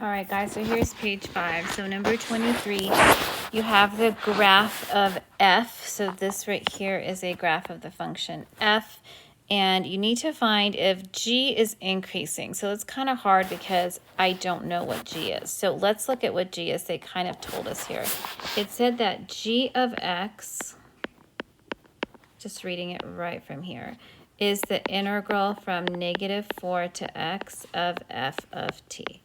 All right, guys, so here's page 5. So number 23, you have the graph of f. So this right here is a graph of the function f. And you need to find if g is increasing. So it's kind of hard because I don't know what g is. So let's look at what g is. They kind of told us here. It said that g of x, just reading it right from here, is the integral from -4 to x of f of t.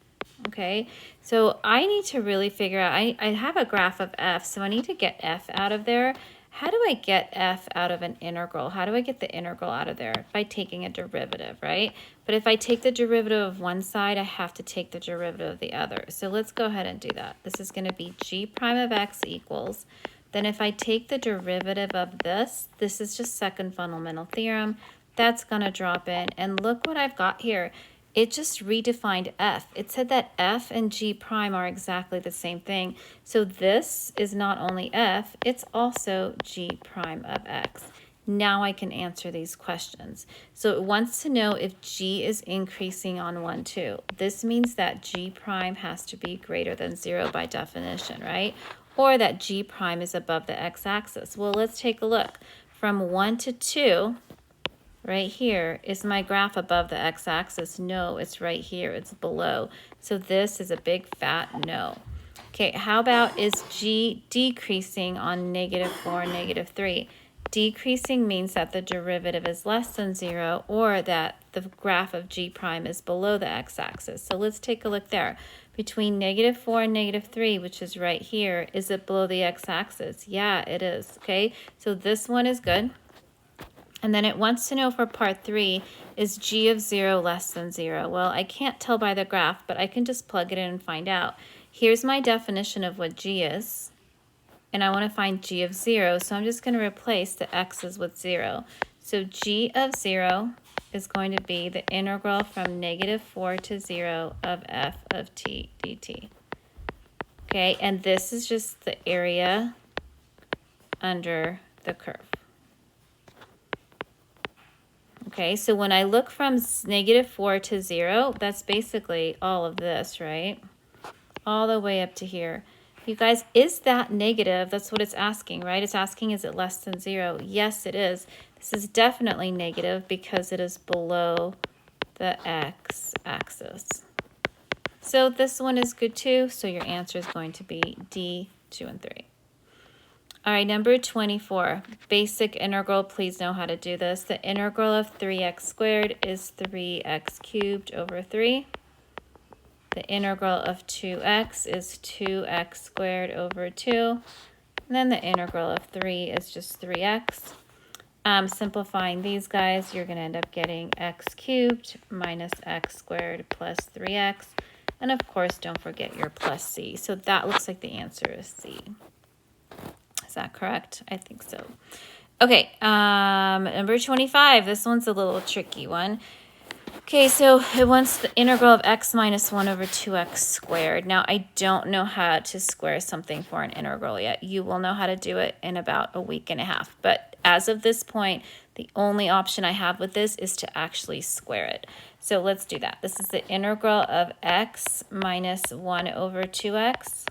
Okay, so I need to really figure out, I have a graph of f, so I need to get f out of there. How do I get f out of an integral? How do I get the integral out of there? By taking a derivative, right? But if I take the derivative of one side, I have to take the derivative of the other. So let's go ahead and do that. This is going to be g prime of x equals, then if I take the derivative of this is just second fundamental theorem, that's going to drop in. And look what I've got here. It just redefined f. It said that f and g prime are exactly the same thing. So this is not only f, it's also g prime of x. Now I can answer these questions. So it wants to know if g is increasing on 1, 2. This means that g prime has to be greater than 0 by definition, right? Or that g prime is above the x-axis. Well, let's take a look. From 1 to 2, right here, is my graph above the x-axis? No, it's right here. It's below. So this is a big fat no. Okay, how about is g decreasing on -4, -3? Decreasing means that the derivative is less than 0 or that the graph of g prime is below the x-axis. So let's take a look there. Between -4 and -3, which is right here, is it below the x-axis? Yeah, it is. Okay, so this one is good. And then it wants to know for part 3, is g of 0 less than 0? Well, I can't tell by the graph, but I can just plug it in and find out. Here's my definition of what g is. And I want to find g of 0, so I'm just going to replace the x's with 0. So g of 0 is going to be the integral from -4 to 0 of f of t dt. Okay, and this is just the area under the curve. Okay, so when I look from -4 to 0, that's basically all of this, right? All the way up to here. You guys, is that negative? That's what it's asking, right? It's asking, is it less than 0? Yes, it is. This is definitely negative because it is below the x-axis. So this one is good too. So your answer is going to be D, 2 and 3. All right, number 24, basic integral. Please know how to do this. The integral of 3x squared is 3x cubed over 3. The integral of 2x is 2x squared over 2. And then the integral of 3 is just 3x. Simplifying these guys, you're going to end up getting x cubed minus x squared plus 3x. And of course, don't forget your plus c. So that looks like the answer is C. Is that correct? I think so. Okay, number 25. This one's a little tricky one. Okay, so it wants the integral of x minus 1 over 2x squared. Now, I don't know how to square something for an integral yet. You will know how to do it in about a week and a half. But as of this point, the only option I have with this is to actually square it. So let's do that. This is the integral of x minus 1 over 2x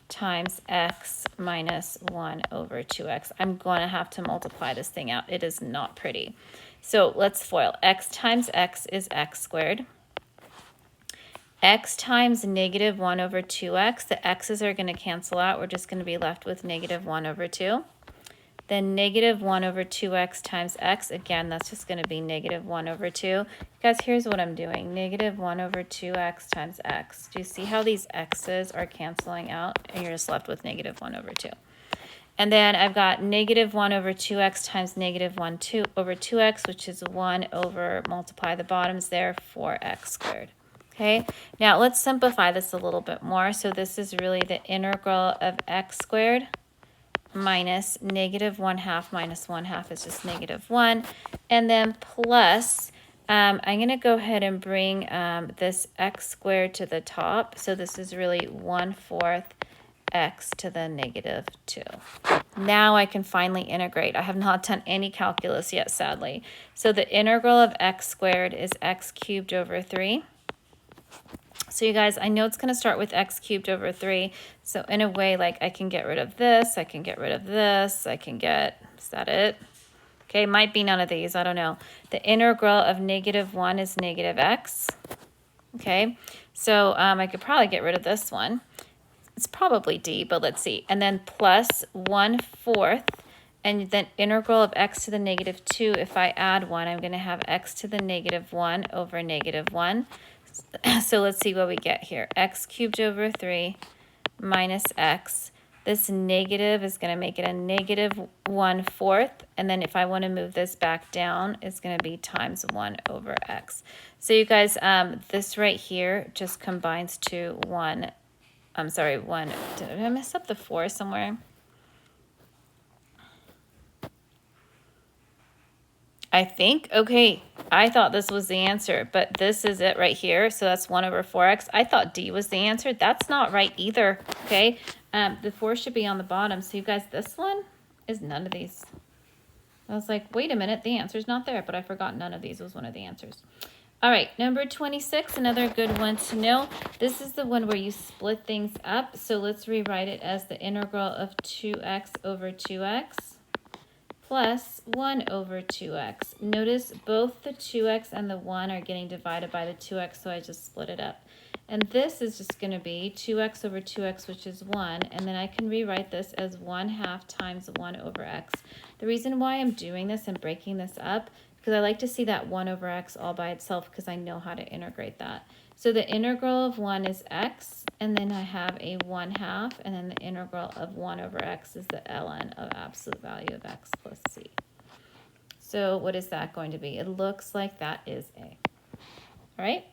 times x minus 1 over 2x. I'm going to have to multiply this thing out. It is not pretty. So let's FOIL. X times x is x squared. X times negative 1 over 2x. The x's are going to cancel out. We're just going to be left with negative 1 over 2. Then negative 1 over 2x times x. Again, that's just going to be negative 1 over 2. Guys, here's what I'm doing. Negative 1 over 2x times x. Do you see how these x's are canceling out? And you're just left with negative 1 over 2. And then I've got negative 1 over 2x times negative 1 over 2x, which is 1 over, multiply the bottoms there, 4x squared. Okay, now let's simplify this a little bit more. So this is really the integral of x squared minus negative 1/2 minus 1/2 is just negative 1. And then plus, I'm going to go ahead and bring this x squared to the top. So this is really 1/4 x to the negative 2. Now I can finally integrate. I have not done any calculus yet, sadly. So the integral of x squared is x cubed over 3. So you guys, I know it's going to start with x cubed over 3. So in a way, like I can get rid of this, I can get rid of this, I can get, is that it? Okay, might be none of these, I don't know. The integral of -1 is negative x. Okay, so I could probably get rid of this one. It's probably d, but let's see. And then plus 1/4, and then integral of x to the -2. If I add 1, I'm going to have x to the -1 over -1. So let's see what we get here. X cubed over 3 minus x. This negative is going to make it a -1/4. And then if I want to move this back down, it's going to be times 1 over x. So you guys, this right here just combines to 1. I'm sorry, 1. Did I mess up the 4 somewhere? I think, okay, I thought this was the answer, but this is it right here. So that's 1 over 4x. I thought D was the answer. That's not right either, okay? The 4 should be on the bottom. So you guys, this one is none of these. I was like, wait a minute, the answer's not there, but I forgot none of these was one of the answers. All right, number 26, another good one to know. This is the one where you split things up. So let's rewrite it as the integral of 2x over 2x. Plus 1 over 2x. Notice both the 2x and the 1 are getting divided by the 2x, so I just split it up. And this is just going to be 2x over 2x, which is 1, and then I can rewrite this as 1/2 times 1 over x. The reason why I'm doing this and breaking this up, because I like to see that 1 over x all by itself because I know how to integrate that. So the integral of 1 is x, and then I have a 1/2, and then the integral of 1 over x is the ln of absolute value of x plus c. So what is that going to be? It looks like that is a. All right?